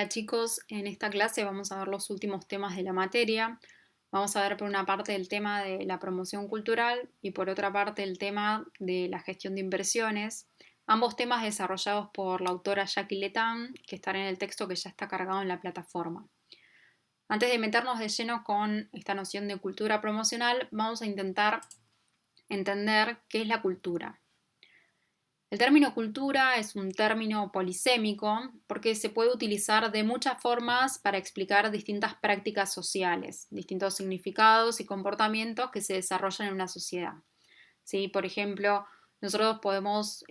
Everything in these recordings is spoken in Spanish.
Hola chicos, en esta clase vamos a ver los últimos temas de la materia. Vamos a ver por una parte el tema de la promoción cultural y por otra parte el tema de la gestión de inversiones. Ambos temas desarrollados por la autora Jackie Letan, que están en el texto que ya está cargado en la plataforma. Antes de meternos de lleno con esta noción de cultura promocional, vamos a intentar entender qué es la cultura. El término cultura es un término polisémico porque se puede utilizar de muchas formas para explicar distintas prácticas sociales, distintos significados y comportamientos que se desarrollan en una sociedad. ¿Sí? Por ejemplo, nosotros podemos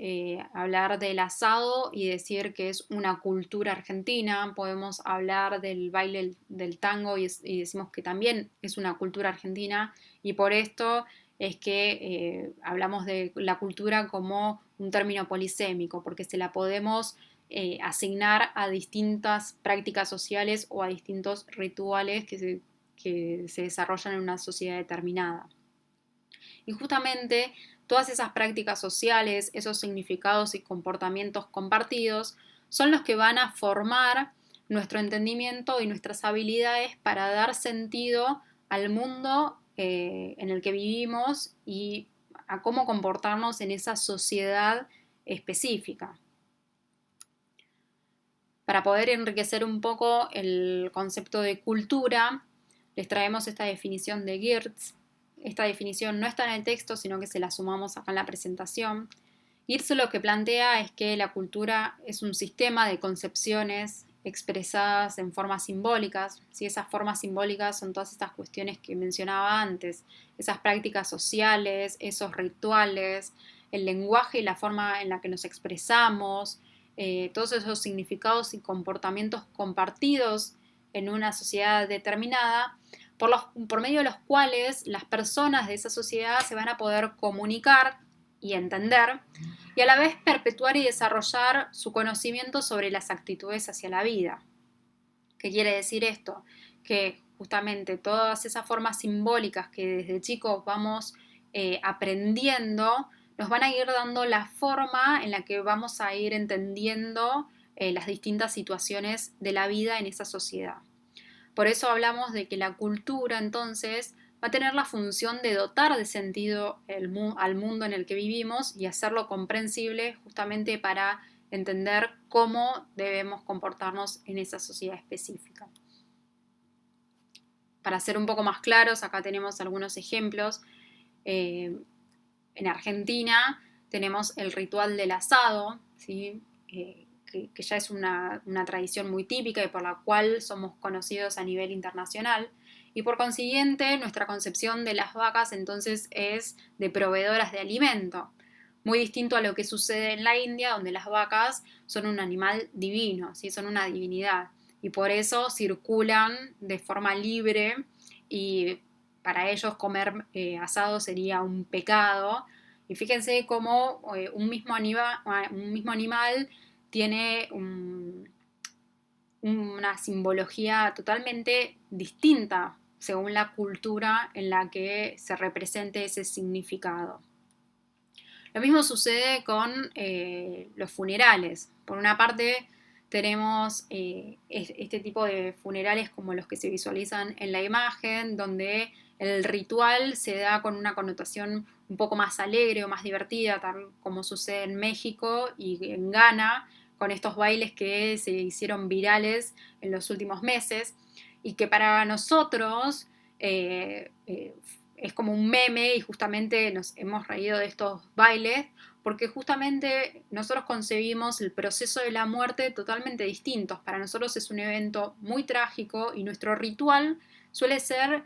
hablar del asado y decir que es una cultura argentina, podemos hablar del baile del tango y decimos que también es una cultura argentina, y por esto es que hablamos de la cultura como un término polisémico, porque se la podemos asignar a distintas prácticas sociales o a distintos rituales que se desarrollan en una sociedad determinada. Y justamente todas esas prácticas sociales, esos significados y comportamientos compartidos, son los que van a formar nuestro entendimiento y nuestras habilidades para dar sentido al mundo en el que vivimos y a cómo comportarnos en esa sociedad específica. Para poder enriquecer un poco el concepto de cultura, les traemos esta definición de Geertz. Esta definición no está en el texto, sino que se la sumamos acá en la presentación. Geertz lo que plantea es que la cultura es un sistema de concepciones expresadas en formas simbólicas. ¿Sí? Esas formas simbólicas son todas estas cuestiones que mencionaba antes, esas prácticas sociales, esos rituales, el lenguaje y la forma en la que nos expresamos, todos esos significados y comportamientos compartidos en una sociedad determinada, por medio de los cuales las personas de esa sociedad se van a poder comunicar y entender, y a la vez perpetuar y desarrollar su conocimiento sobre las actitudes hacia la vida. ¿Qué quiere decir esto? Que justamente todas esas formas simbólicas que desde chicos vamos aprendiendo, nos van a ir dando la forma en la que vamos a ir entendiendo las distintas situaciones de la vida en esa sociedad. Por eso hablamos de que la cultura entonces va a tener la función de dotar de sentido al mundo en el que vivimos y hacerlo comprensible justamente para entender cómo debemos comportarnos en esa sociedad específica. Para ser un poco más claros, acá tenemos algunos ejemplos. En Argentina tenemos el ritual del asado, ¿sí? Que ya es una tradición muy típica y por la cual somos conocidos a nivel internacional. Y por consiguiente, nuestra concepción de las vacas entonces es de proveedoras de alimento. Muy distinto a lo que sucede en la India, donde las vacas son un animal divino, ¿sí? Son una divinidad. Y por eso circulan de forma libre y para ellos comer asado sería un pecado. Y fíjense cómo un mismo animal tiene una simbología totalmente distinta según la cultura en la que se represente ese significado. Lo mismo sucede con los funerales. Por una parte tenemos este tipo de funerales como los que se visualizan en la imagen, donde el ritual se da con una connotación un poco más alegre o más divertida, tal como sucede en México y en Ghana, con estos bailes que se hicieron virales en los últimos meses y que para nosotros es como un meme y justamente nos hemos reído de estos bailes porque justamente nosotros concebimos el proceso de la muerte totalmente distintos. Para nosotros es un evento muy trágico y nuestro ritual suele ser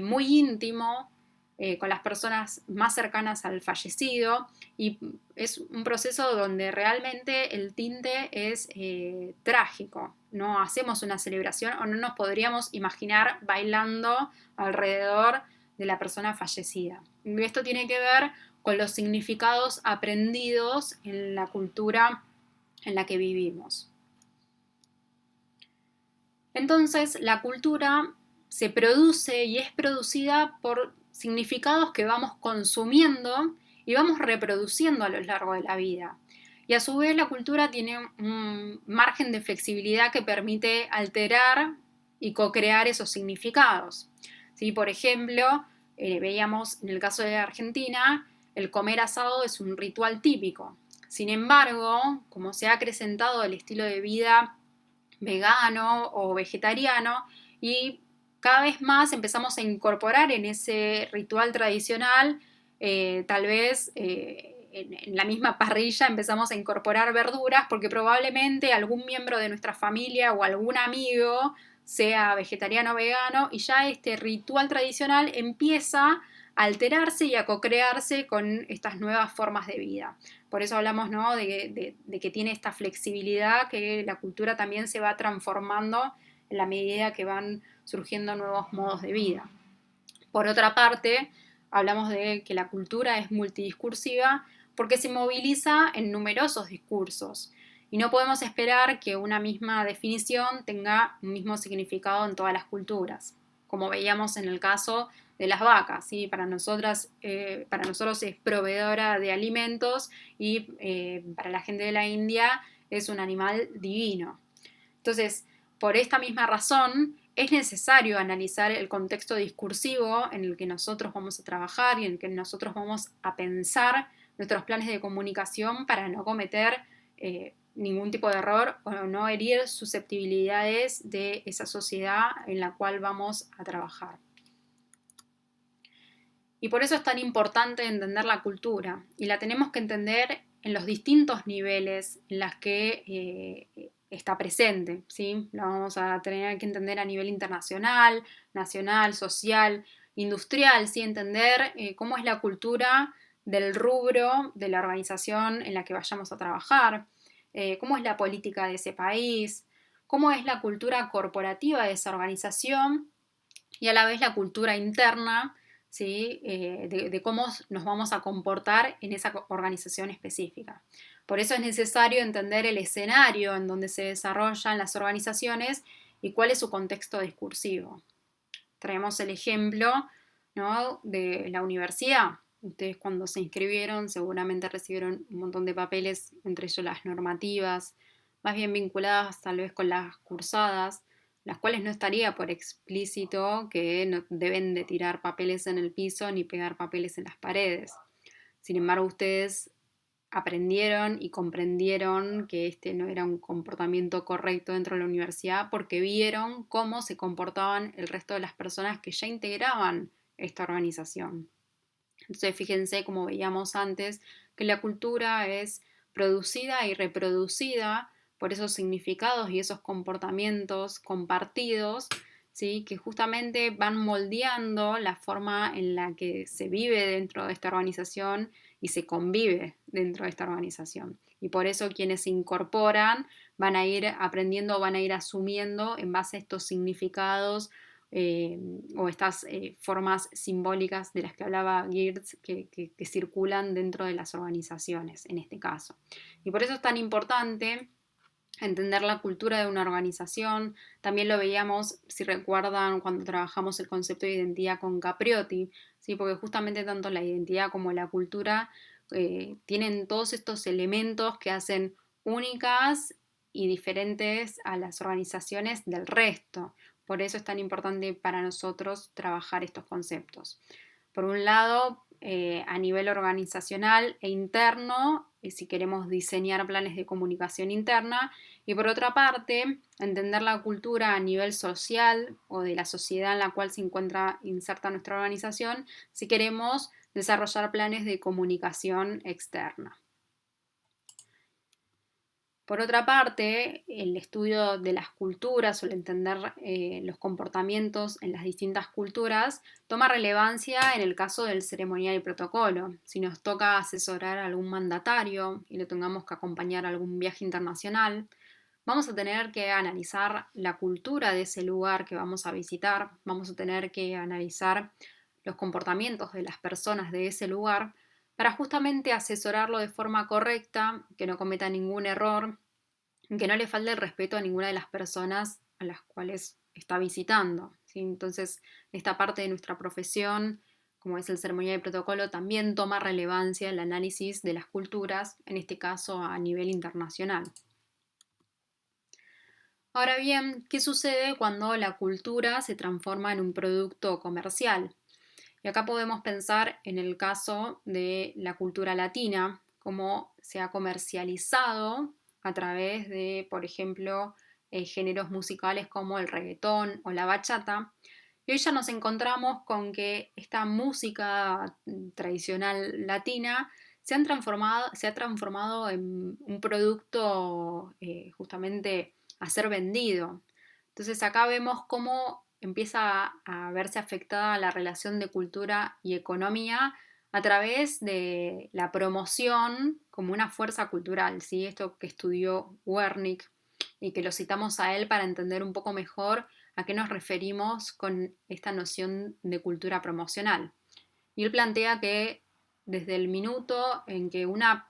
muy íntimo con las personas más cercanas al fallecido y es un proceso donde realmente el tinte es trágico. No hacemos una celebración o no nos podríamos imaginar bailando alrededor de la persona fallecida. Y esto tiene que ver con los significados aprendidos en la cultura en la que vivimos. Entonces, la cultura se produce y es producida por significados que vamos consumiendo y vamos reproduciendo a lo largo de la vida. Y a su vez la cultura tiene un margen de flexibilidad que permite alterar y co-crear esos significados. ¿Sí? Por ejemplo, veíamos en el caso de Argentina, el comer asado es un ritual típico. Sin embargo, como se ha acrecentado el estilo de vida vegano o vegetariano, y cada vez más empezamos a incorporar en ese ritual tradicional, tal vez en la misma parrilla empezamos a incorporar verduras porque probablemente algún miembro de nuestra familia o algún amigo sea vegetariano o vegano, y ya este ritual tradicional empieza a alterarse y a co-crearse con estas nuevas formas de vida. Por eso hablamos, ¿no?, de que tiene esta flexibilidad, que la cultura también se va transformando en la medida que van surgiendo nuevos modos de vida. Por otra parte, hablamos de que la cultura es multidiscursiva porque se moviliza en numerosos discursos y no podemos esperar que una misma definición tenga un mismo significado en todas las culturas, como veíamos en el caso de las vacas, ¿sí? Para nosotros es proveedora de alimentos, y para la gente de la India es un animal divino. Entonces, por esta misma razón, es necesario analizar el contexto discursivo en el que nosotros vamos a trabajar y en el que nosotros vamos a pensar nuestros planes de comunicación para no cometer ningún tipo de error o no herir susceptibilidades de esa sociedad en la cual vamos a trabajar. Y por eso es tan importante entender la cultura, y la tenemos que entender en los distintos niveles en los que está presente, ¿sí? La vamos a tener que entender a nivel internacional, nacional, social, industrial, ¿sí? Entender cómo es la cultura del rubro de la organización en la que vayamos a trabajar, cómo es la política de ese país, cómo es la cultura corporativa de esa organización, y a la vez la cultura interna, ¿sí? De cómo nos vamos a comportar en esa organización específica. Por eso es necesario entender el escenario en donde se desarrollan las organizaciones y cuál es su contexto discursivo. Traemos el ejemplo, ¿no?, de la universidad. Ustedes cuando se inscribieron seguramente recibieron un montón de papeles, entre ellos las normativas, más bien vinculadas tal vez con las cursadas, las cuales no estaría por explícito que no deben de tirar papeles en el piso ni pegar papeles en las paredes. Sin embargo, ustedes aprendieron y comprendieron que este no era un comportamiento correcto dentro de la universidad porque vieron cómo se comportaban el resto de las personas que ya integraban esta organización. Entonces, fíjense, como veíamos antes, que la cultura es producida y reproducida por esos significados y esos comportamientos compartidos, ¿sí?, que justamente van moldeando la forma en la que se vive dentro de esta organización y se convive dentro de esta organización. Y por eso quienes se incorporan van a ir aprendiendo, van a ir asumiendo en base a estos significados o estas formas simbólicas de las que hablaba Geertz, que circulan dentro de las organizaciones, en este caso. Y por eso es tan importante entender la cultura de una organización. También lo veíamos, si recuerdan, cuando trabajamos el concepto de identidad con Capriotti, ¿sí? Porque justamente tanto la identidad como la cultura tienen todos estos elementos que hacen únicas y diferentes a las organizaciones del resto. Por eso es tan importante para nosotros trabajar estos conceptos. Por un lado, a nivel organizacional e interno, si queremos diseñar planes de comunicación interna, y por otra parte, entender la cultura a nivel social o de la sociedad en la cual se encuentra inserta nuestra organización, si queremos desarrollar planes de comunicación externa. Por otra parte, el estudio de las culturas o el entender los comportamientos en las distintas culturas toma relevancia en el caso del ceremonial y protocolo. Si nos toca asesorar a algún mandatario y le tengamos que acompañar a algún viaje internacional, vamos a tener que analizar la cultura de ese lugar que vamos a visitar, vamos a tener que analizar los comportamientos de las personas de ese lugar para justamente asesorarlo de forma correcta, que no cometa ningún error, que no le falte el respeto a ninguna de las personas a las cuales está visitando, ¿sí? Entonces, esta parte de nuestra profesión como es el ceremonial y protocolo, también toma relevancia el análisis de las culturas, en este caso a nivel internacional. Ahora bien, ¿qué sucede cuando la cultura se transforma en un producto comercial? Y acá podemos pensar en el caso de la cultura latina, cómo se ha comercializado a través de, por ejemplo, géneros musicales como el reggaetón o la bachata. Y hoy ya nos encontramos con que esta música tradicional latina se ha transformado en un producto justamente a ser vendido. Entonces acá vemos cómo empieza a verse afectada la relación de cultura y economía a través de la promoción como una fuerza cultural, ¿sí? Esto que estudió Wernicke y que lo citamos a él para entender un poco mejor a qué nos referimos con esta noción de cultura promocional. Y él plantea que desde el minuto en que una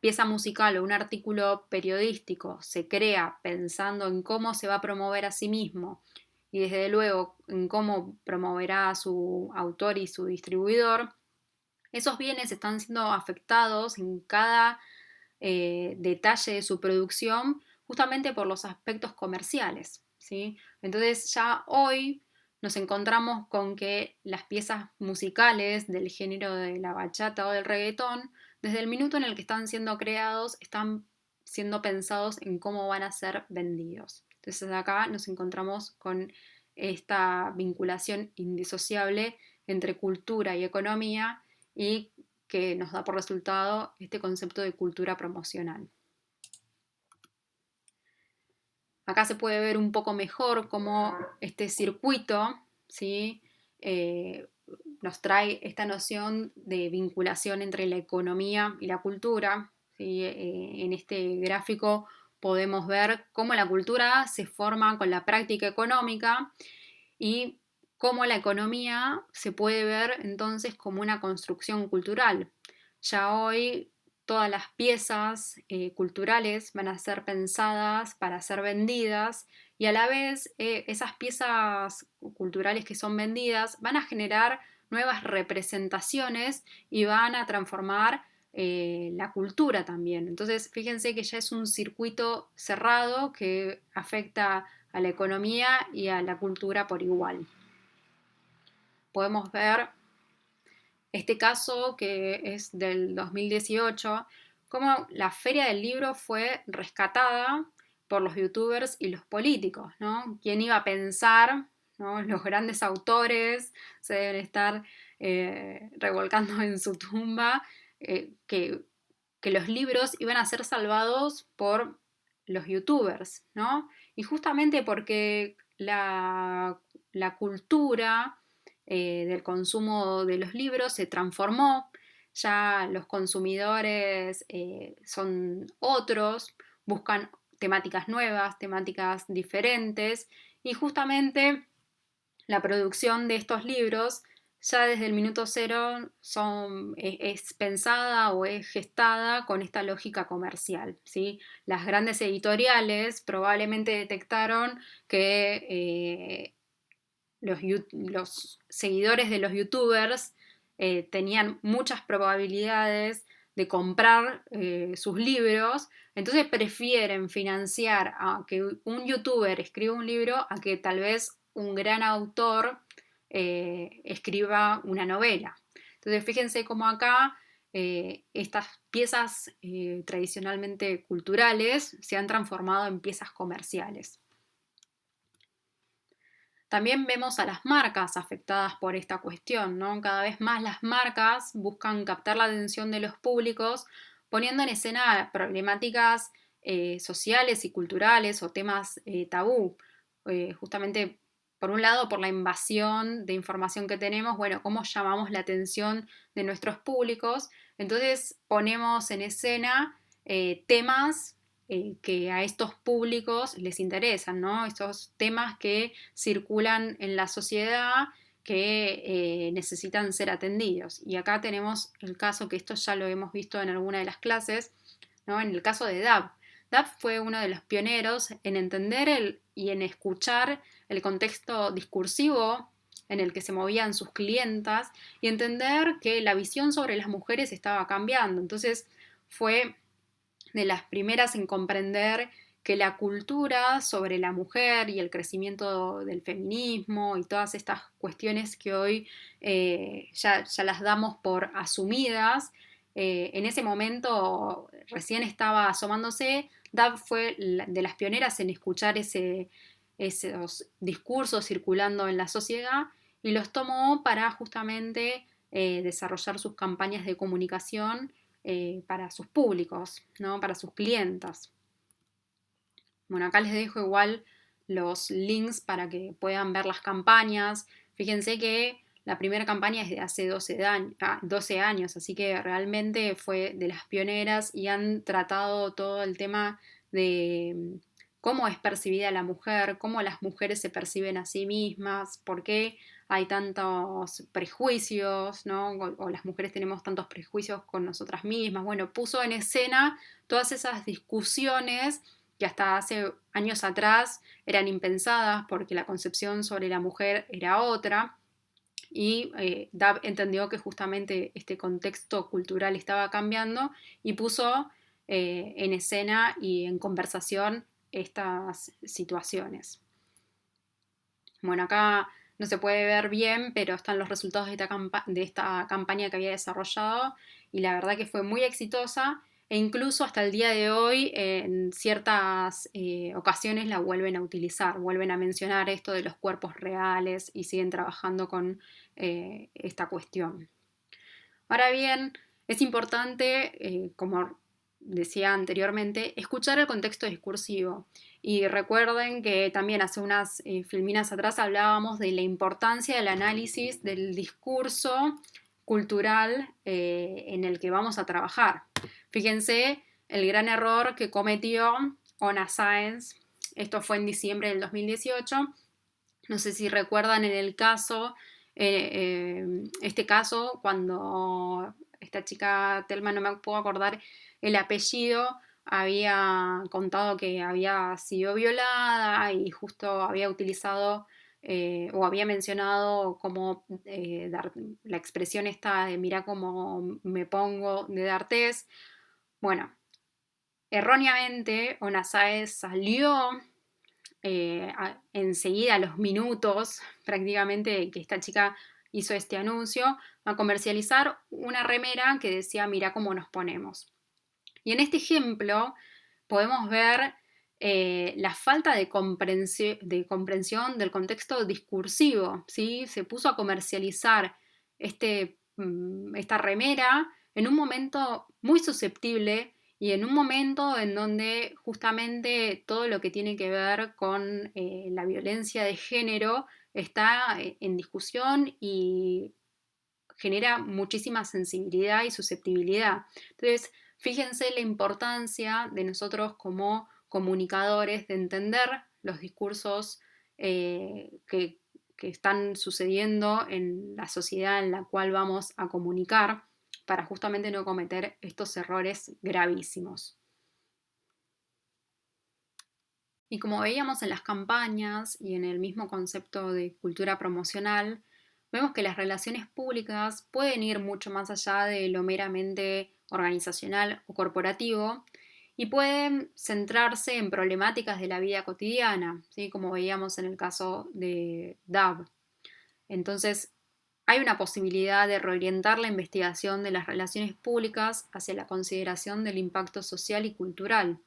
pieza musical o un artículo periodístico se crea pensando en cómo se va a promover a sí mismo y desde luego en cómo promoverá a su autor y su distribuidor, esos bienes están siendo afectados en cada detalle de su producción justamente por los aspectos comerciales, ¿sí? Entonces ya hoy nos encontramos con que las piezas musicales del género de la bachata o del reggaetón, desde el minuto en el que están siendo creados, están siendo pensados en cómo van a ser vendidos. Entonces acá nos encontramos con esta vinculación indisociable entre cultura y economía y que nos da por resultado este concepto de cultura promocional. Acá se puede ver un poco mejor cómo este circuito, ¿sí? Eh, nos trae esta noción de vinculación entre la economía y la cultura, ¿sí? En este gráfico podemos ver cómo la cultura se forma con la práctica económica y cómo la economía se puede ver entonces como una construcción cultural. Ya hoy todas las piezas culturales van a ser pensadas para ser vendidas y a la vez esas piezas culturales que son vendidas van a generar nuevas representaciones y van a transformar la cultura también. Entonces, fíjense que ya es un circuito cerrado que afecta a la economía y a la cultura por igual. Podemos ver este caso que es del 2018, cómo la Feria del Libro fue rescatada por los youtubers y los políticos, ¿no? ¿Quién iba a pensar, ¿no? Los grandes autores se deben estar revolcando en su tumba, que los libros iban a ser salvados por los youtubers, ¿no? Y justamente porque la cultura del consumo de los libros se transformó, ya los consumidores son otros, buscan temáticas nuevas, temáticas diferentes y justamente la producción de estos libros ya desde el minuto cero es pensada o es gestada con esta lógica comercial, ¿sí? Las grandes editoriales probablemente detectaron que los seguidores de los youtubers tenían muchas probabilidades de comprar sus libros, entonces prefieren financiar a que un youtuber escriba un libro a que tal vez un gran autor escriba una novela. Entonces fíjense cómo acá estas piezas tradicionalmente culturales se han transformado en piezas comerciales. También vemos a las marcas afectadas por esta cuestión, ¿no? Cada vez más las marcas buscan captar la atención de los públicos poniendo en escena problemáticas sociales y culturales o temas tabú. Justamente, por un lado, por la invasión de información que tenemos, bueno, cómo llamamos la atención de nuestros públicos. Entonces ponemos en escena temas que a estos públicos les interesan, ¿no? Estos temas que circulan en la sociedad que necesitan ser atendidos. Y acá tenemos el caso que esto ya lo hemos visto en alguna de las clases, ¿no? En el caso de DAB. DAB fue uno de los pioneros en entender y en escuchar el contexto discursivo en el que se movían sus clientas y entender que la visión sobre las mujeres estaba cambiando. Entonces fue de las primeras en comprender que la cultura sobre la mujer y el crecimiento del feminismo y todas estas cuestiones que hoy ya las damos por asumidas, en ese momento recién estaba asomándose. Dab fue de las pioneras en escuchar esos discursos circulando en la sociedad y los tomó para justamente desarrollar sus campañas de comunicación para sus públicos, ¿no? Para sus clientas. Bueno, acá les dejo igual los links para que puedan ver las campañas. Fíjense que la primera campaña es de hace 12 años, así que realmente fue de las pioneras y han tratado todo el tema de cómo es percibida la mujer, cómo las mujeres se perciben a sí mismas, por qué hay tantos prejuicios, ¿no? O las mujeres tenemos tantos prejuicios con nosotras mismas. Bueno, puso en escena todas esas discusiones que hasta hace años atrás eran impensadas porque la concepción sobre la mujer era otra. Y Dab entendió que justamente este contexto cultural estaba cambiando y puso en escena y en conversación estas situaciones. Bueno, acá no se puede ver bien, pero están los resultados de esta campaña que había desarrollado y la verdad que fue muy exitosa e incluso hasta el día de hoy en ciertas ocasiones la vuelven a utilizar, vuelven a mencionar esto de los cuerpos reales y siguen trabajando con esta cuestión. Ahora bien, es importante, como decía anteriormente, escuchar el contexto discursivo. Y recuerden que también hace unas filminas atrás hablábamos de la importancia del análisis del discurso cultural en el que vamos a trabajar. Fíjense el gran error que cometió Ona Sáenz. Esto fue en diciembre del 2018. No sé si recuerdan en el caso, este caso, cuando esta chica Telma, no me puedo acordar el apellido, había contado que había sido violada y justo había utilizado o había mencionado como dar, la expresión esta de mira cómo me pongo de D'Artés. Bueno, erróneamente Ona Sáenz salió enseguida, a los minutos prácticamente que esta chica hizo este anuncio, a comercializar una remera que decía mira cómo nos ponemos. Y en este ejemplo podemos ver la falta de comprensión del contexto discursivo, ¿sí? Se puso a comercializar esta remera en un momento muy susceptible y en un momento en donde justamente todo lo que tiene que ver con la violencia de género está en discusión y genera muchísima sensibilidad y susceptibilidad. Entonces, fíjense la importancia de nosotros como comunicadores de entender los discursos que están sucediendo en la sociedad en la cual vamos a comunicar para justamente no cometer estos errores gravísimos. Y como veíamos en las campañas y en el mismo concepto de cultura promocional, vemos que las relaciones públicas pueden ir mucho más allá de lo meramente organizacional o corporativo y pueden centrarse en problemáticas de la vida cotidiana, ¿sí? Como veíamos en el caso de DAB. Entonces, hay una posibilidad de reorientar la investigación de las relaciones públicas hacia la consideración del impacto social y cultural.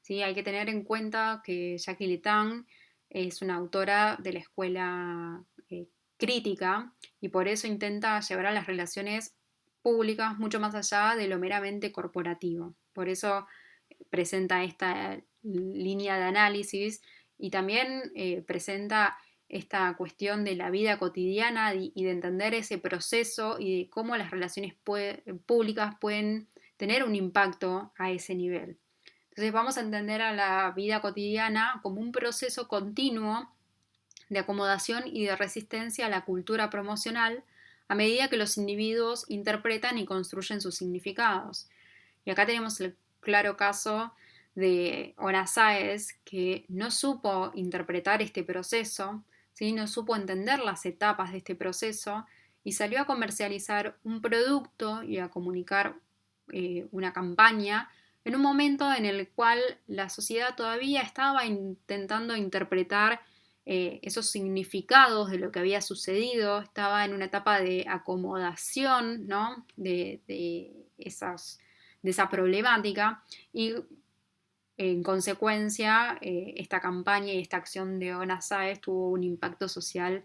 ¿Sí? Hay que tener en cuenta que Jackie Letang es una autora de la escuela crítica y por eso intenta llevar a las relaciones públicas mucho más allá de lo meramente corporativo. Por eso presenta esta línea de análisis y también presenta esta cuestión de la vida cotidiana y de entender ese proceso y de cómo las relaciones públicas pueden tener un impacto a ese nivel. Entonces vamos a entender a la vida cotidiana como un proceso continuo de acomodación y de resistencia a la cultura promocional a medida que los individuos interpretan y construyen sus significados. Y acá tenemos el claro caso de Ona Sáenz, que no supo interpretar este proceso, ¿sí? No supo entender las etapas de este proceso y salió a comercializar un producto y a comunicar una campaña en un momento en el cual la sociedad todavía estaba intentando interpretar esos significados de lo que había sucedido, estaba en una etapa de acomodación, ¿no? De esa problemática y en consecuencia esta campaña y esta acción de Ona Sáez tuvo un impacto social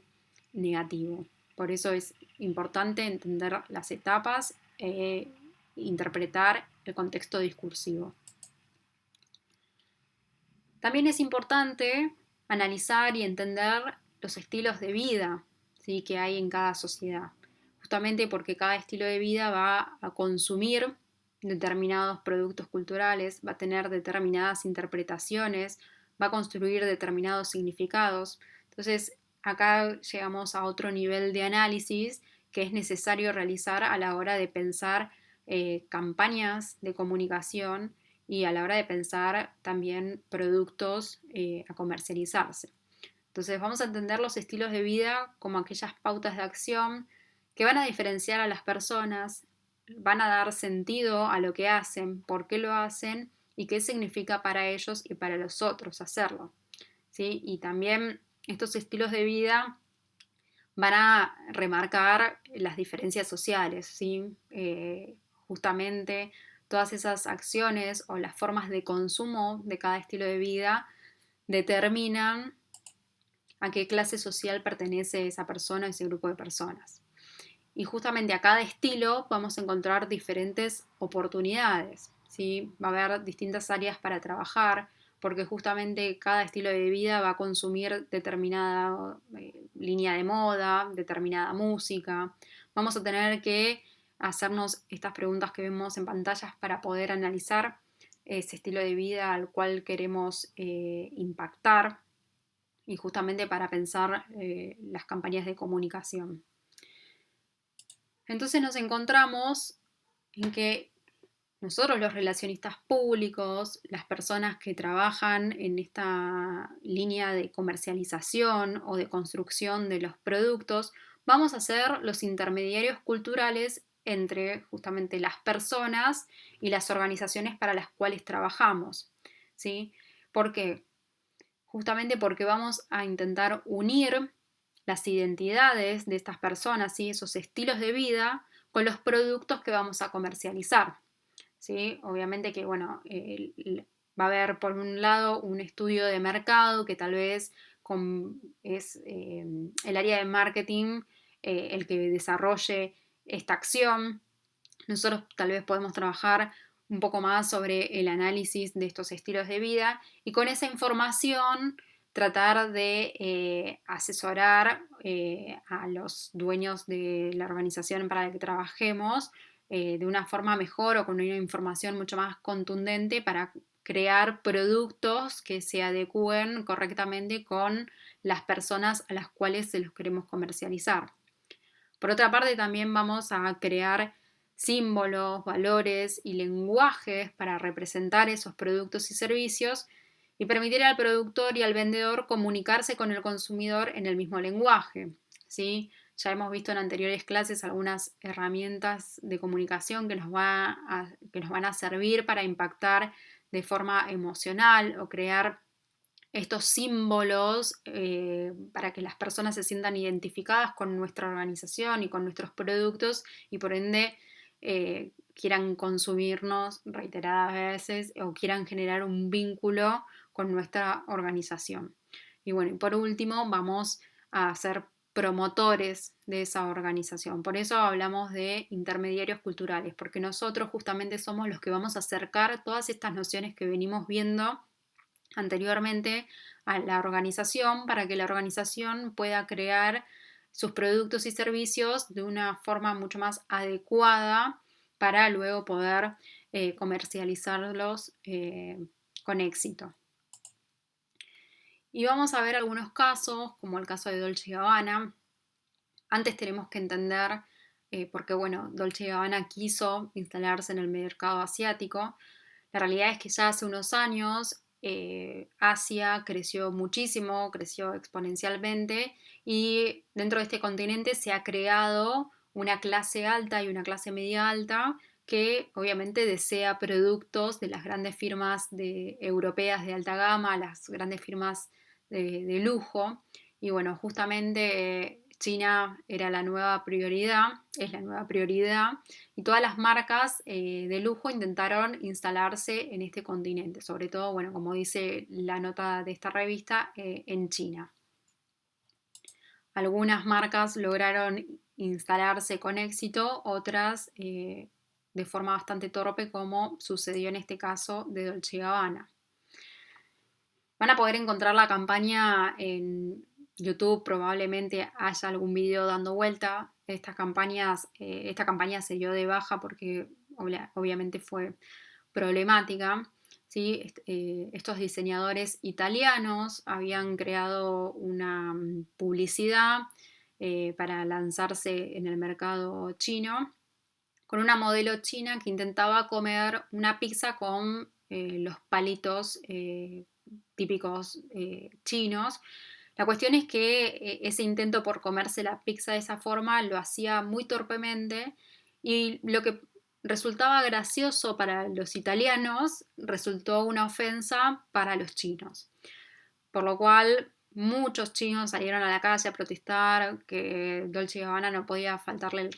negativo. Por eso es importante entender las etapas e interpretar el contexto discursivo. También es importante analizar y entender los estilos de vida, ¿sí?, que hay en cada sociedad, justamente porque cada estilo de vida va a consumir determinados productos culturales, va a tener determinadas interpretaciones, va a construir determinados significados. Entonces, acá llegamos a otro nivel de análisis que es necesario realizar a la hora de pensar campañas de comunicación y a la hora de pensar también productos a comercializarse. Entonces vamos a entender los estilos de vida como aquellas pautas de acción que van a diferenciar a las personas, van a dar sentido a lo que hacen, por qué lo hacen y qué significa para ellos y para los otros hacerlo, ¿sí? Y también estos estilos de vida van a remarcar las diferencias sociales, ¿sí? Justamente todas esas acciones o las formas de consumo de cada estilo de vida determinan a qué clase social pertenece esa persona o ese grupo de personas. Y justamente a cada estilo vamos a encontrar diferentes oportunidades, ¿sí? Va a haber distintas áreas para trabajar, porque justamente cada estilo de vida va a consumir determinada línea de moda, determinada música. Vamos a tener que hacernos estas preguntas que vemos en pantallas para poder analizar ese estilo de vida al cual queremos impactar y justamente para pensar las campañas de comunicación. Entonces nos encontramos en que nosotros los relacionistas públicos, las personas que trabajan en esta línea de comercialización o de construcción de los productos, vamos a ser los intermediarios culturales entre justamente las personas y las organizaciones para las cuales trabajamos, ¿sí? ¿Por qué? Justamente porque vamos a intentar unir las identidades de estas personas, ¿sí?, esos estilos de vida, con los productos que vamos a comercializar, ¿sí? Obviamente que, bueno, va a haber por un lado un estudio de mercado que tal vez es el área de marketing el que desarrolle esta acción. Nosotros tal vez podemos trabajar un poco más sobre el análisis de estos estilos de vida y con esa información tratar de asesorar a los dueños de la organización para la que trabajemos de una forma mejor o con una información mucho más contundente para crear productos que se adecúen correctamente con las personas a las cuales se los queremos comercializar. Por otra parte, también vamos a crear símbolos, valores y lenguajes para representar esos productos y servicios y permitir al productor y al vendedor comunicarse con el consumidor en el mismo lenguaje, ¿sí? Ya hemos visto en anteriores clases algunas herramientas de comunicación que nos van a servir para impactar de forma emocional o crear estos símbolos para que las personas se sientan identificadas con nuestra organización y con nuestros productos y por ende quieran consumirnos reiteradas veces o quieran generar un vínculo con nuestra organización. Y bueno, y por último vamos a ser promotores de esa organización. Por eso hablamos de intermediarios culturales, porque nosotros justamente somos los que vamos a acercar todas estas nociones que venimos viendo anteriormente a la organización para que la organización pueda crear sus productos y servicios de una forma mucho más adecuada para luego poder comercializarlos con éxito. Y vamos a ver algunos casos, como el caso de Dolce & Gabbana. Antes tenemos que entender porque, bueno, Dolce & Gabbana quiso instalarse en el mercado asiático. La realidad es que ya hace unos años Asia creció muchísimo, creció exponencialmente y dentro de este continente se ha creado una clase alta y una clase media alta que obviamente desea productos de las grandes firmas europeas de alta gama, las grandes firmas de lujo. Y bueno, justamente China era la nueva prioridad, es la nueva prioridad, y todas las marcas de lujo intentaron instalarse en este continente, sobre todo, bueno, como dice la nota de esta revista, en China. Algunas marcas lograron instalarse con éxito, otras de forma bastante torpe, como sucedió en este caso de Dolce & Gabbana. Van a poder encontrar la campaña en YouTube, probablemente haya algún video dando vuelta. Esta campaña se dio de baja porque obviamente fue problemática. ¿Sí? Estos diseñadores italianos habían creado una publicidad para lanzarse en el mercado chino con una modelo china que intentaba comer una pizza con los palitos típicos chinos. La cuestión es que ese intento por comerse la pizza de esa forma lo hacía muy torpemente, y lo que resultaba gracioso para los italianos resultó una ofensa para los chinos. Por lo cual muchos chinos salieron a la calle a protestar que Dolce & Gabbana no podía faltarle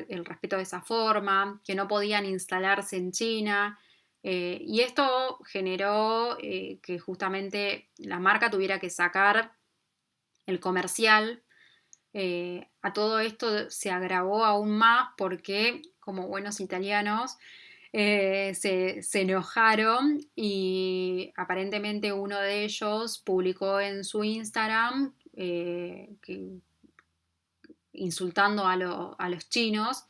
el respeto de esa forma, que no podían instalarse en China. Y esto generó que justamente la marca tuviera que sacar el comercial. A todo esto se agravó aún más porque, como buenos italianos, se enojaron, y aparentemente uno de ellos publicó en su Instagram insultando a los chinos.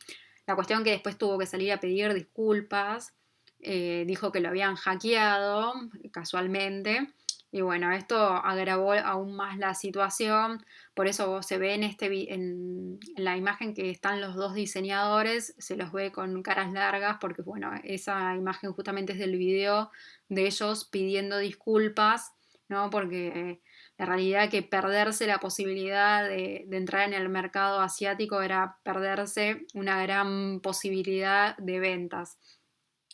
La cuestión que después tuvo que salir a pedir disculpas, dijo que lo habían hackeado casualmente. Y bueno, esto agravó aún más la situación. Por eso se ve en la imagen que están los dos diseñadores, se los ve con caras largas, porque bueno, esa imagen justamente es del video de ellos pidiendo disculpas, ¿no? Porque la realidad que perderse la posibilidad de entrar en el mercado asiático era perderse una gran posibilidad de ventas.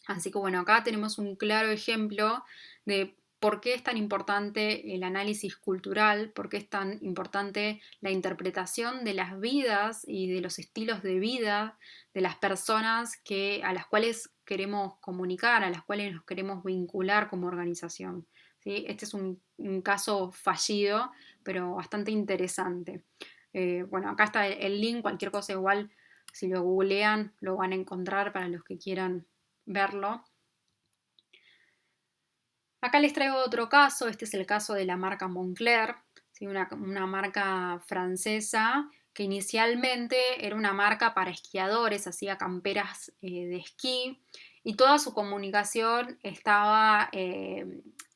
Así que bueno, acá tenemos un claro ejemplo de por qué es tan importante el análisis cultural, por qué es tan importante la interpretación de las vidas y de los estilos de vida de las personas a las cuales queremos comunicar, a las cuales nos queremos vincular como organización. ¿Sí? Este es un caso fallido, pero bastante interesante. Bueno, acá está el link, cualquier cosa igual, si lo googlean, lo van a encontrar para los que quieran verlo. Acá les traigo otro caso, este es el caso de la marca Moncler, ¿sí? Una marca francesa que inicialmente era una marca para esquiadores, hacía camperas de esquí, y toda su comunicación estaba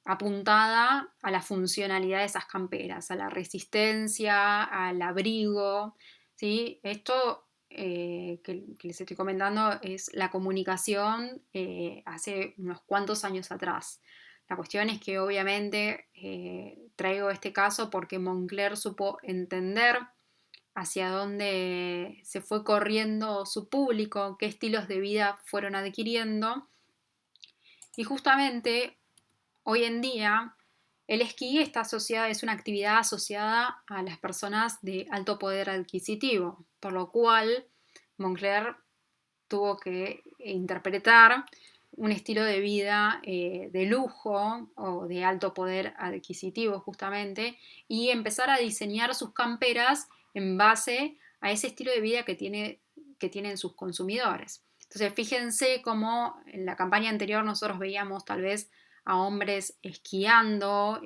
apuntada a la funcionalidad de esas camperas, a la resistencia, al abrigo. ¿Sí? Esto que les estoy comentando es la comunicación hace unos cuantos años atrás. La cuestión es que obviamente traigo este caso porque Moncler supo entender hacia dónde se fue corriendo su público, qué estilos de vida fueron adquiriendo, y justamente hoy en día el esquí es una actividad asociada a las personas de alto poder adquisitivo, por lo cual Moncler tuvo que interpretar un estilo de vida de lujo o de alto poder adquisitivo justamente, y empezar a diseñar sus camperas en base a ese estilo de vida que tienen sus consumidores. Entonces fíjense cómo en la campaña anterior nosotros veíamos tal vez a hombres esquiando,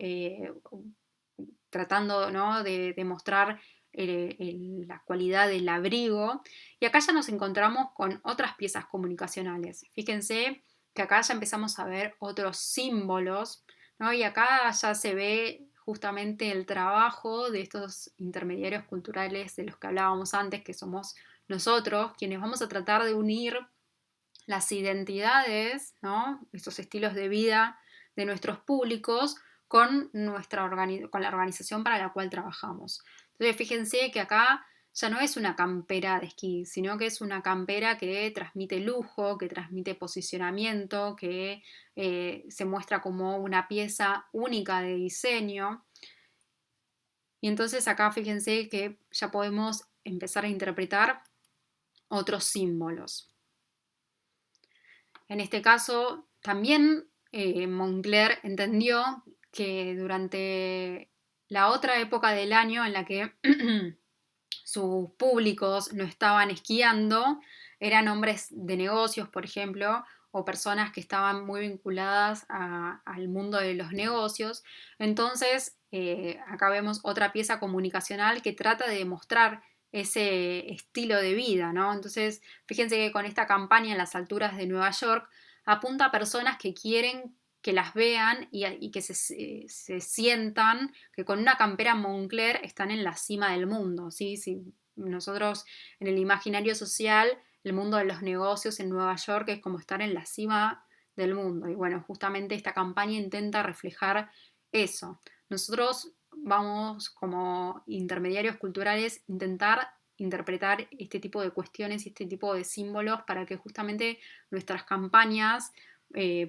tratando, ¿no?, de mostrar la cualidad del abrigo, y acá ya nos encontramos con otras piezas comunicacionales. Fíjense que acá ya empezamos a ver otros símbolos, ¿no? Y acá ya se ve justamente el trabajo de estos intermediarios culturales de los que hablábamos antes, que somos nosotros, quienes vamos a tratar de unir las identidades, ¿no?, estos estilos de vida de nuestros públicos con con la organización para la cual trabajamos. Entonces, fíjense que acá ya no es una campera de esquí, sino que es una campera que transmite lujo, que transmite posicionamiento, que se muestra como una pieza única de diseño. Y entonces acá fíjense que ya podemos empezar a interpretar otros símbolos. En este caso, también Moncler entendió que durante la otra época del año en la que sus públicos no estaban esquiando, eran hombres de negocios, por ejemplo, o personas que estaban muy vinculadas al mundo de los negocios. Entonces, acá vemos otra pieza comunicacional que trata de demostrar ese estilo de vida, ¿no? Entonces, fíjense que con esta campaña en las alturas de Nueva York apunta a personas que quieren que las vean y que se sientan que con una campera Moncler están en la cima del mundo, ¿sí? Si nosotros en el imaginario social, el mundo de los negocios en Nueva York es como estar en la cima del mundo. Y bueno, justamente esta campaña intenta reflejar eso. Nosotros vamos como intermediarios culturales intentar interpretar este tipo de cuestiones y este tipo de símbolos para que justamente nuestras campañas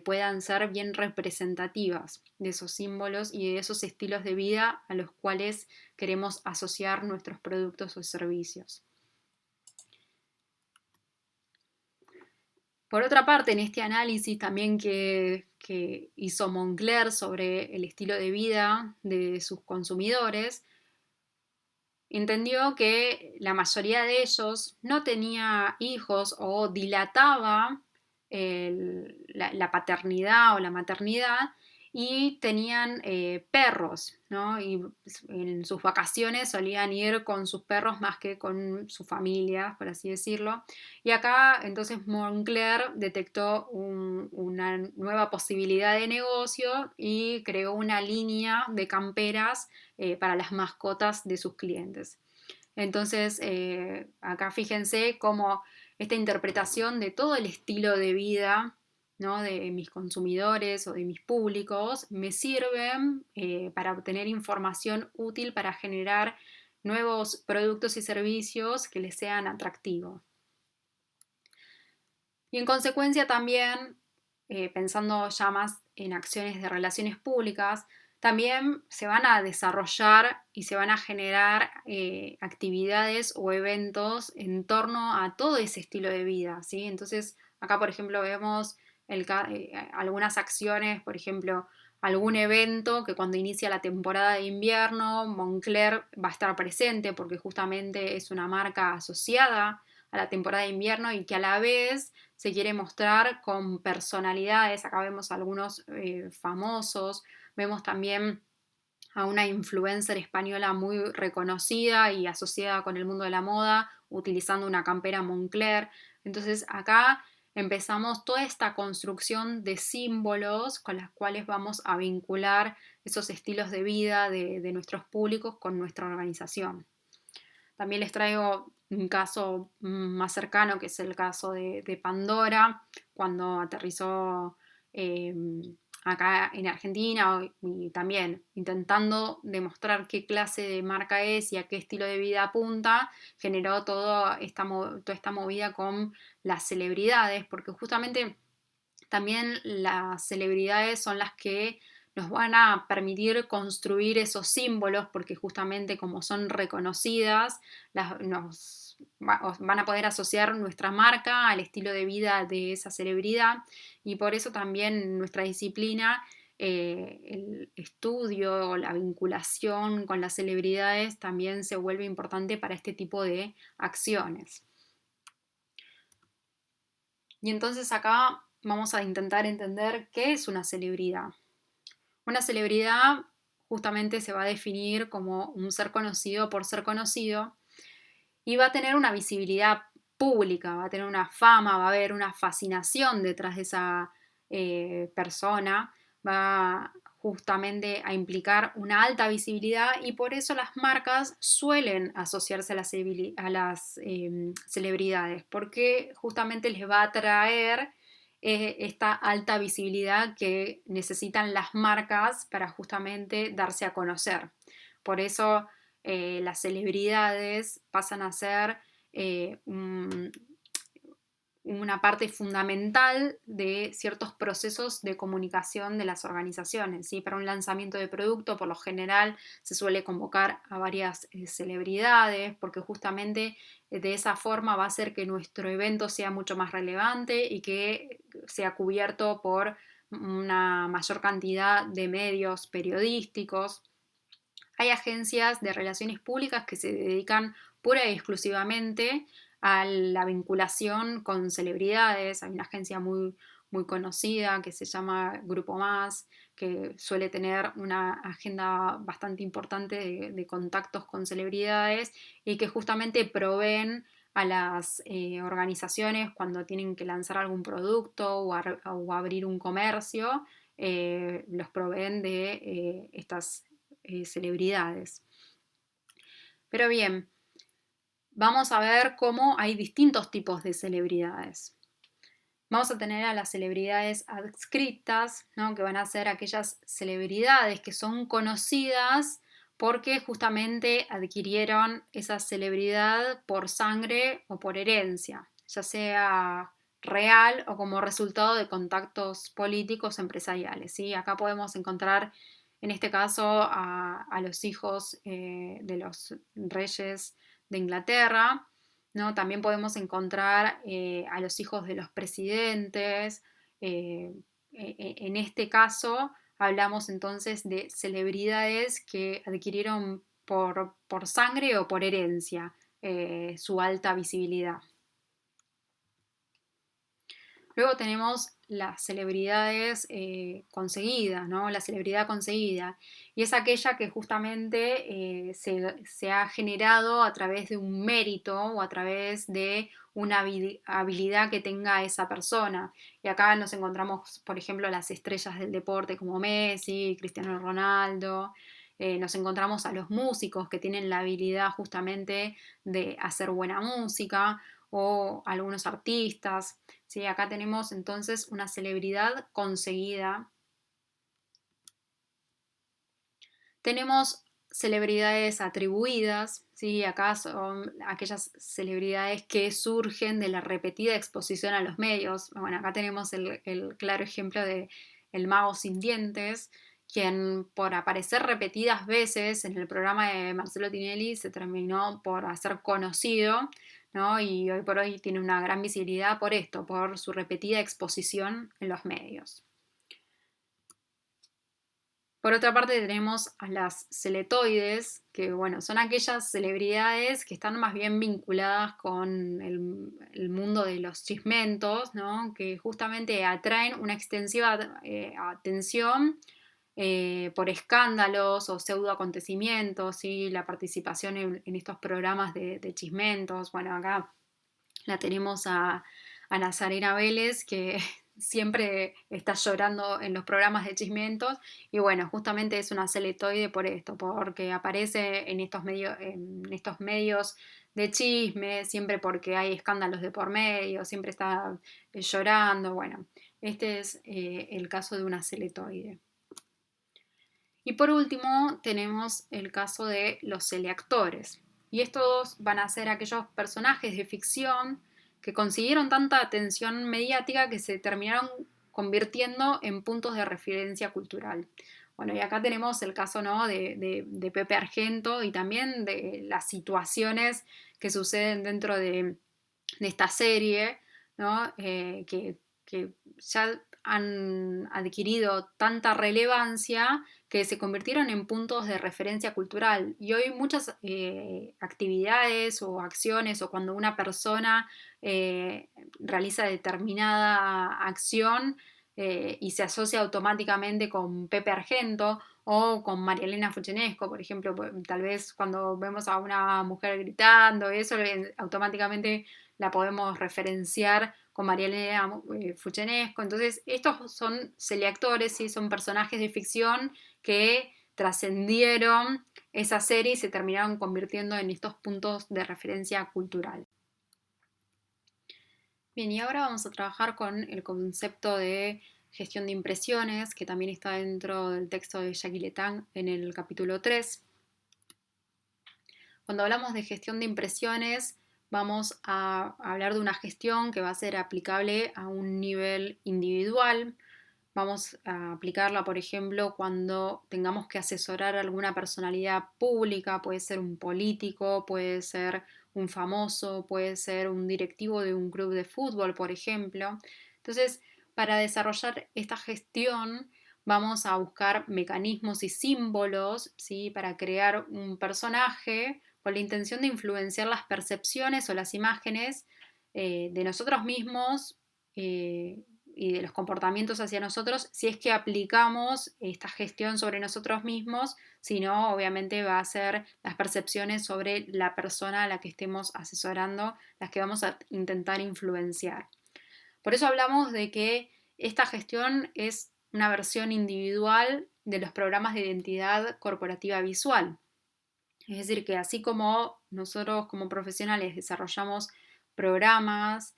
puedan ser bien representativas de esos símbolos y de esos estilos de vida a los cuales queremos asociar nuestros productos o servicios. Por otra parte, en este análisis también que hizo Moncler sobre el estilo de vida de sus consumidores, entendió que la mayoría de ellos no tenía hijos o dilataba la paternidad o la maternidad y tenían perros, ¿no? Y en sus vacaciones solían ir con sus perros más que con su familia, por así decirlo. Y acá entonces Moncler detectó una nueva posibilidad de negocio y creó una línea de camperas para las mascotas de sus clientes. Entonces, acá fíjense cómo esta interpretación de todo el estilo de vida, ¿no? De mis consumidores o de mis públicos me sirven para obtener información útil para generar nuevos productos y servicios que les sean atractivos. Y en consecuencia también, pensando ya más en acciones de relaciones públicas, también se van a desarrollar y se van a generar actividades o eventos en torno a todo ese estilo de vida, ¿sí? Entonces, acá, por ejemplo, vemos algunas acciones, por ejemplo, algún evento que cuando inicia la temporada de invierno, Moncler va a estar presente porque justamente es una marca asociada a la temporada de invierno y que a la vez se quiere mostrar con personalidades. Acá vemos algunos famosos, vemos también a una influencer española muy reconocida y asociada con el mundo de la moda, utilizando una campera Moncler. Entonces acá empezamos toda esta construcción de símbolos con las cuales vamos a vincular esos estilos de vida de nuestros públicos con nuestra organización. También les traigo un caso más cercano, que es el caso de Pandora, cuando aterrizó eh, acá en Argentina y también intentando demostrar qué clase de marca es y a qué estilo de vida apunta, generó toda esta movida con las celebridades, porque justamente también las celebridades son las que nos van a permitir construir esos símbolos porque justamente como son reconocidas, nos van a poder asociar nuestra marca al estilo de vida de esa celebridad y por eso también en nuestra disciplina el estudio o la vinculación con las celebridades también se vuelve importante para este tipo de acciones. Y entonces acá vamos a intentar entender qué es una celebridad. Una celebridad justamente se va a definir como un ser conocido por ser conocido y va a tener una visibilidad pública, va a tener una fama, va a haber una fascinación detrás de esa persona, va justamente a implicar una alta visibilidad y por eso las marcas suelen asociarse a las celebridades, porque justamente les va a atraer esta alta visibilidad que necesitan las marcas para justamente darse a conocer. Por eso las celebridades pasan a ser una parte fundamental de ciertos procesos de comunicación de las organizaciones, ¿sí? Para un lanzamiento de producto, por lo general, se suele convocar a varias celebridades, porque justamente de esa forma va a hacer que nuestro evento sea mucho más relevante y que sea cubierto por una mayor cantidad de medios periodísticos. Hay agencias de relaciones públicas que se dedican pura y exclusivamente a la vinculación con celebridades. Hay una agencia muy conocida que se llama Grupo Más, que suele tener una agenda bastante importante de contactos con celebridades y que justamente proveen a las organizaciones cuando tienen que lanzar algún producto o abrir un comercio, los proveen de estas celebridades. Pero bien, vamos a ver cómo hay distintos tipos de celebridades. Vamos a tener a las celebridades adscritas, ¿no? Que van a ser aquellas celebridades que son conocidas porque justamente adquirieron esa celebridad por sangre o por herencia, ya sea real o como resultado de contactos políticos empresariales, ¿sí? Acá podemos encontrar en este caso a los hijos de los reyes de Inglaterra, ¿no? También podemos encontrar a los hijos de los presidentes. En este caso hablamos entonces de celebridades que adquirieron por sangre o por herencia su alta visibilidad. Luego tenemos las celebridades conseguidas, ¿no? La celebridad conseguida. Y es aquella que justamente se ha generado a través de un mérito o a través de una habilidad que tenga esa persona. Y acá nos encontramos, por ejemplo, las estrellas del deporte como Messi, Cristiano Ronaldo. Nos encontramos a los músicos que tienen la habilidad justamente de hacer buena música o algunos artistas. ¿Sí? Acá tenemos entonces una celebridad conseguida. Tenemos celebridades atribuidas, ¿sí? Acá son aquellas celebridades que surgen de la repetida exposición a los medios. Bueno, acá tenemos el claro ejemplo de el mago sin dientes, quien por aparecer repetidas veces en el programa de Marcelo Tinelli se terminó por hacer conocido, ¿no? Y hoy por hoy tiene una gran visibilidad por esto, por su repetida exposición en los medios. Por otra parte tenemos a las celetoides, que bueno, son aquellas celebridades que están más bien vinculadas con el mundo de los chismentos, ¿no? Que justamente atraen una extensiva atención por escándalos o pseudo acontecimientos, ¿sí? La participación en estos programas de chismentos. Bueno, acá la tenemos a Nazarena Vélez, que siempre está llorando en los programas de chismentos y bueno, justamente es una celetoide por esto, porque aparece en estos medios de chisme, siempre porque hay escándalos de por medio, siempre está llorando, bueno, este es el caso de una celetoide. Y por último tenemos el caso de los celeactores. Y estos van a ser aquellos personajes de ficción que consiguieron tanta atención mediática que se terminaron convirtiendo en puntos de referencia cultural. Bueno, y acá tenemos el caso, ¿no? de Pepe Argento y también de las situaciones que suceden dentro de esta serie, ¿no? Que ya han adquirido tanta relevancia que se convirtieron en puntos de referencia cultural. Y hoy muchas actividades o acciones o cuando una persona realiza determinada acción y se asocia automáticamente con Pepe Argento o con María Elena Fuchenesco, por ejemplo, tal vez cuando vemos a una mujer gritando, eso automáticamente la podemos referenciar con María Elena Fuchenesco. Entonces, estos son celeactores, ¿sí? Son personajes de ficción que trascendieron esa serie y se terminaron convirtiendo en estos puntos de referencia cultural. Bien, y ahora vamos a trabajar con el concepto de gestión de impresiones, que también está dentro del texto de Jackie Letang en el capítulo 3. Cuando hablamos de gestión de impresiones, vamos a hablar de una gestión que va a ser aplicable a un nivel individual. Vamos a aplicarla, por ejemplo, cuando tengamos que asesorar a alguna personalidad pública, puede ser un político, puede ser un famoso, puede ser un directivo de un club de fútbol, por ejemplo. Entonces, para desarrollar esta gestión, vamos a buscar mecanismos y símbolos, ¿sí? Para crear un personaje con la intención de influenciar las percepciones o las imágenes de nosotros mismos y de los comportamientos hacia nosotros si es que aplicamos esta gestión sobre nosotros mismos, si no, obviamente va a ser las percepciones sobre la persona a la que estemos asesorando las que vamos a intentar influenciar. Por eso hablamos de que esta gestión es una versión individual de los programas de identidad corporativa visual. Es decir, que así como nosotros como profesionales desarrollamos programas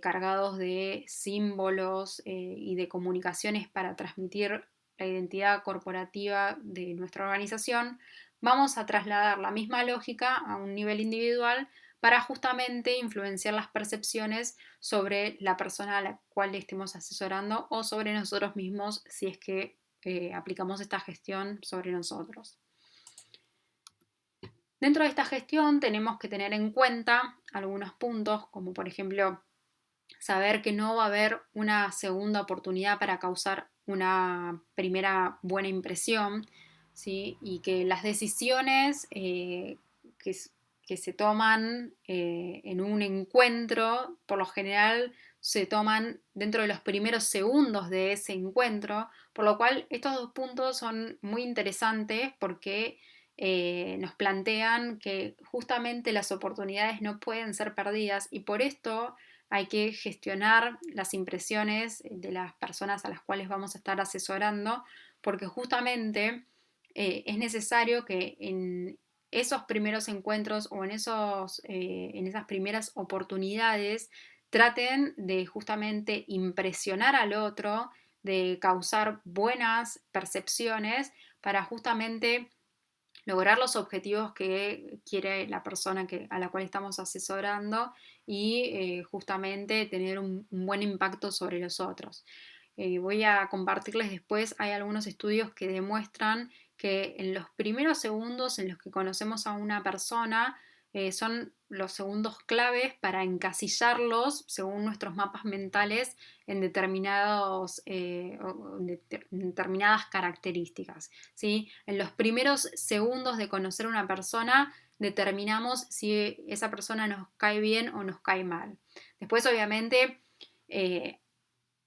cargados de símbolos y de comunicaciones para transmitir la identidad corporativa de nuestra organización, vamos a trasladar la misma lógica a un nivel individual para justamente influenciar las percepciones sobre la persona a la cual estemos asesorando o sobre nosotros mismos si es que aplicamos esta gestión sobre nosotros. Dentro de esta gestión tenemos que tener en cuenta algunos puntos, como por ejemplo saber que no va a haber una segunda oportunidad para causar una primera buena impresión, ¿sí? Y que las decisiones que se toman en un encuentro, por lo general se toman dentro de los primeros segundos de ese encuentro, por lo cual estos dos puntos son muy interesantes porque nos plantean que justamente las oportunidades no pueden ser perdidas y por esto hay que gestionar las impresiones de las personas a las cuales vamos a estar asesorando, porque justamente es necesario que en esos primeros encuentros o en esas primeras oportunidades traten de justamente impresionar al otro, de causar buenas percepciones para justamente lograr los objetivos que quiere la persona a la cual estamos asesorando y justamente tener un buen impacto sobre los otros. Voy a compartirles después, hay algunos estudios que demuestran que en los primeros segundos en los que conocemos a una persona son los segundos claves para encasillarlos según nuestros mapas mentales en determinadas características. ¿Sí? En los primeros segundos de conocer a una persona determinamos si esa persona nos cae bien o nos cae mal. Después, obviamente,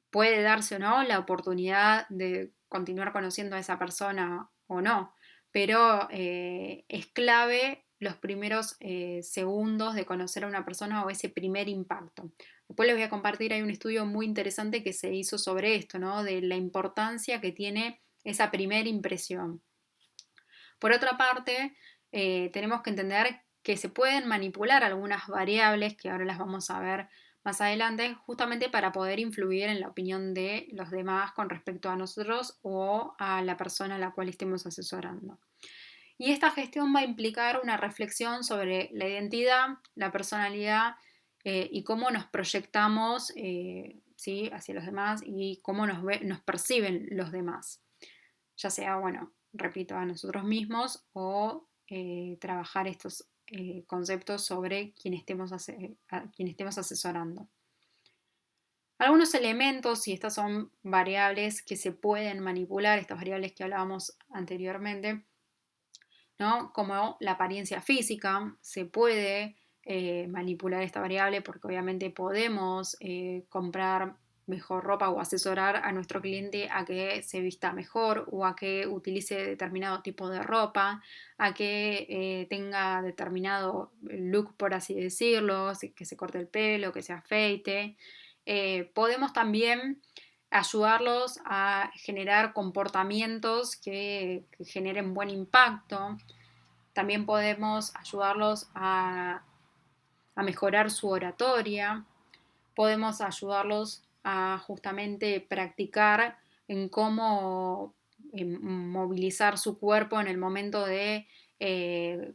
puede darse o no la oportunidad de continuar conociendo a esa persona o no, pero es clave los primeros segundos de conocer a una persona o ese primer impacto. Después les voy a compartir, hay un estudio muy interesante que se hizo sobre esto, ¿no? De la importancia que tiene esa primera impresión. Por otra parte, tenemos que entender que se pueden manipular algunas variables, que ahora las vamos a ver más adelante, justamente para poder influir en la opinión de los demás con respecto a nosotros o a la persona a la cual estemos asesorando. Y esta gestión va a implicar una reflexión sobre la identidad, la personalidad y cómo nos proyectamos ¿sí? Hacia los demás y cómo nos perciben los demás. Ya sea, bueno, repito, a nosotros mismos o trabajar estos conceptos sobre a quien estemos asesorando. Algunos elementos, y estas son variables que se pueden manipular, estas variables que hablábamos anteriormente, ¿no? Como la apariencia física, se puede manipular esta variable porque obviamente podemos comprar mejor ropa o asesorar a nuestro cliente a que se vista mejor o a que utilice determinado tipo de ropa, a que tenga determinado look, por así decirlo, que se corte el pelo, que se afeite. Podemos también ayudarlos a generar comportamientos que generen buen impacto. También podemos ayudarlos a mejorar su oratoria. podemos ayudarlos a justamente practicar en cómo movilizar su cuerpo en el momento de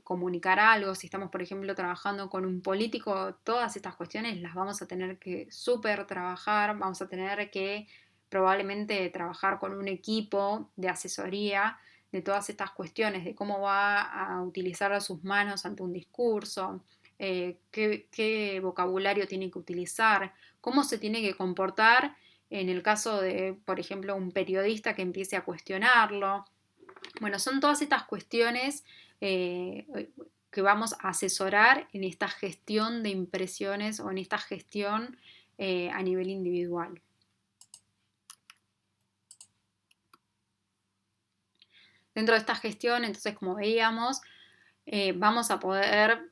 comunicar algo. Si estamos, por ejemplo, trabajando con un político, todas estas cuestiones las vamos a tener que súper trabajar, vamos a tener que probablemente trabajar con un equipo de asesoría de todas estas cuestiones, de cómo va a utilizar sus manos ante un discurso, qué vocabulario tiene que utilizar, cómo se tiene que comportar en el caso de, por ejemplo, un periodista que empiece a cuestionarlo. Bueno, son todas estas cuestiones eh, que vamos a asesorar en esta gestión de impresiones o en esta gestión a nivel individual. Dentro de esta gestión, entonces, como veíamos, vamos a poder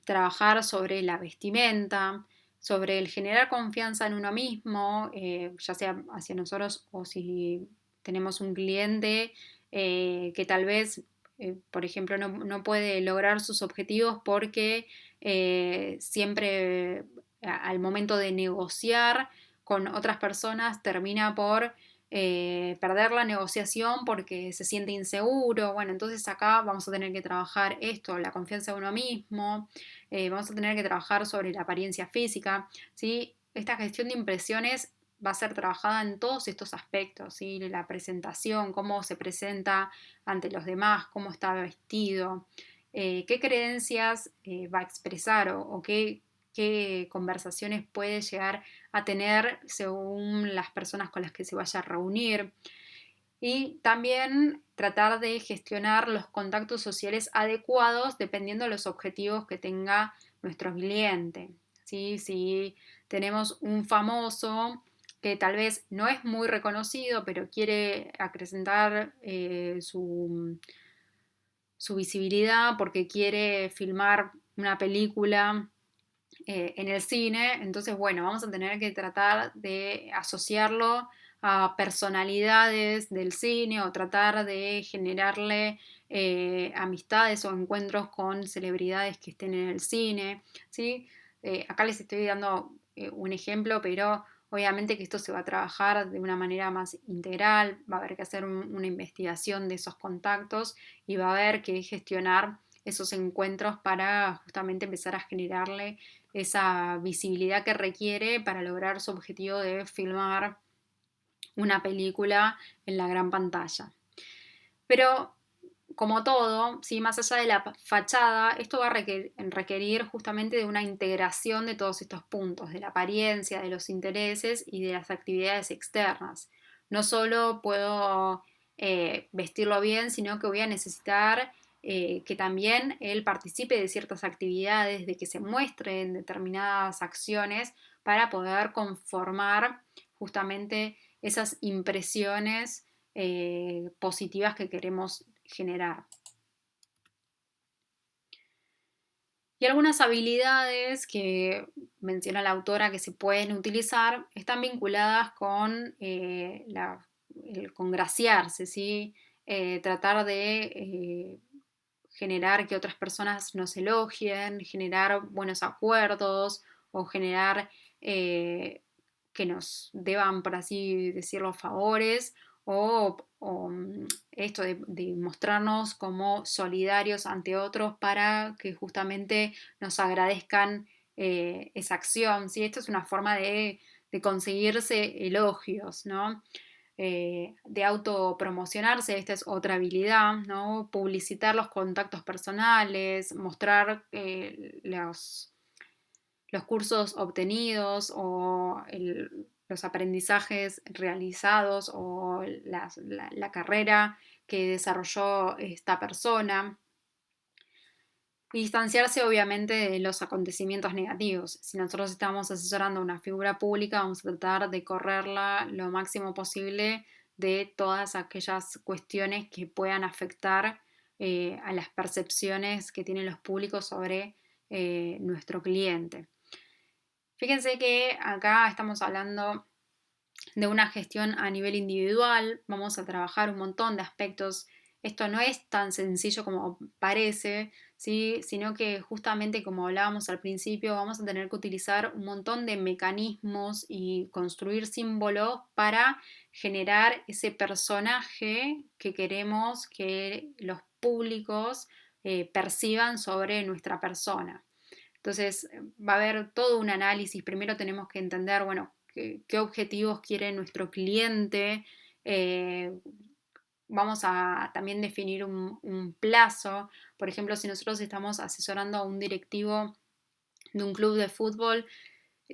trabajar sobre la vestimenta, sobre el generar confianza en uno mismo, ya sea hacia nosotros o si tenemos un cliente que tal vez, por ejemplo, no puede lograr sus objetivos porque siempre al momento de negociar con otras personas termina por perder la negociación porque se siente inseguro. Bueno, entonces acá vamos a tener que trabajar esto, la confianza en uno mismo, vamos a tener que trabajar sobre la apariencia física, ¿sí? Esta gestión de impresiones va a ser trabajada en todos estos aspectos, ¿sí? La presentación, cómo se presenta ante los demás, cómo está vestido, qué creencias va a expresar o qué conversaciones puede llegar a tener según las personas con las que se vaya a reunir. Y también tratar de gestionar los contactos sociales adecuados dependiendo de los objetivos que tenga nuestro cliente. ¿Sí? Si tenemos un famoso que tal vez no es muy reconocido, pero quiere acrecentar su visibilidad porque quiere filmar una película en el cine, entonces bueno, vamos a tener que tratar de asociarlo a personalidades del cine o tratar de generarle amistades o encuentros con celebridades que estén en el cine, ¿sí? Acá les estoy dando un ejemplo, pero obviamente que esto se va a trabajar de una manera más integral, va a haber que hacer una investigación de esos contactos y va a haber que gestionar esos encuentros para justamente empezar a generarle esa visibilidad que requiere para lograr su objetivo de filmar una película en la gran pantalla. Pero como todo, ¿sí? Más allá de la fachada, esto va a requerir justamente de una integración de todos estos puntos, de la apariencia, de los intereses y de las actividades externas. No solo puedo vestirlo bien, sino que voy a necesitar que también él participe de ciertas actividades, de que se muestren determinadas acciones para poder conformar justamente esas impresiones positivas que queremos generar. Y algunas habilidades que menciona la autora que se pueden utilizar están vinculadas con el congraciarse, ¿sí? Tratar de generar que otras personas nos elogien, generar buenos acuerdos o generar que nos deban, por así decirlo, favores o esto de mostrarnos como solidarios ante otros para que justamente nos agradezcan esa acción. ¿Sí? Esto es una forma de conseguirse elogios, ¿no? De autopromocionarse, esta es otra habilidad, ¿no? Publicitar los contactos personales, mostrar los cursos obtenidos o los aprendizajes realizados o la carrera que desarrolló esta persona. Y distanciarse obviamente de los acontecimientos negativos. Si nosotros estamos asesorando a una figura pública, vamos a tratar de correrla lo máximo posible de todas aquellas cuestiones que puedan afectar a las percepciones que tienen los públicos sobre nuestro cliente. Fíjense que acá estamos hablando de una gestión a nivel individual, vamos a trabajar un montón de aspectos. Esto no es tan sencillo como parece, ¿sí? Sino que justamente como hablábamos al principio, vamos a tener que utilizar un montón de mecanismos y construir símbolos para generar ese personaje que queremos que los públicos perciban sobre nuestra persona. Entonces, va a haber todo un análisis. Primero tenemos que entender, bueno, qué objetivos quiere nuestro cliente. eh, Vamos a también definir un plazo. Por ejemplo, si nosotros estamos asesorando a un directivo de un club de fútbol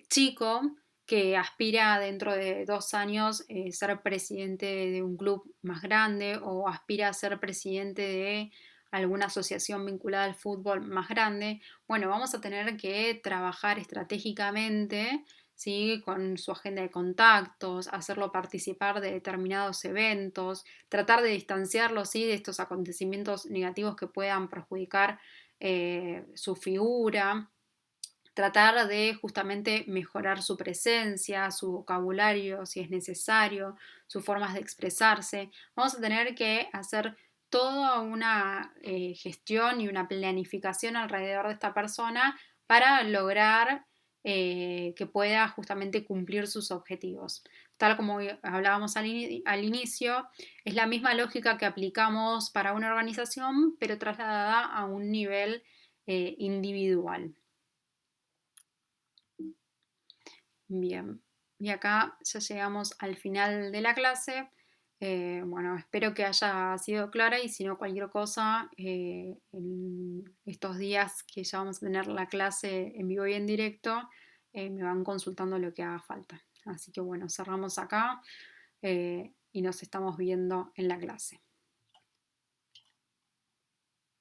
chico que aspira dentro de 2 años ser presidente de un club más grande o aspira a ser presidente de alguna asociación vinculada al fútbol más grande, bueno, vamos a tener que trabajar estratégicamente, ¿sí? Con su agenda de contactos, hacerlo participar de determinados eventos, tratar de distanciarlo, ¿sí? De estos acontecimientos negativos que puedan perjudicar su figura, tratar de justamente mejorar su presencia, su vocabulario, si es necesario, sus formas de expresarse. Vamos a tener que hacer toda una gestión y una planificación alrededor de esta persona para lograr que pueda justamente cumplir sus objetivos. Tal como hablábamos al inicio, es la misma lógica que aplicamos para una organización, pero trasladada a un nivel individual. Bien, y acá ya llegamos al final de la clase. Bueno, espero que haya sido clara y si no cualquier cosa, en estos días que ya vamos a tener la clase en vivo y en directo, me van consultando lo que haga falta. Así que bueno, cerramos acá y nos estamos viendo en la clase.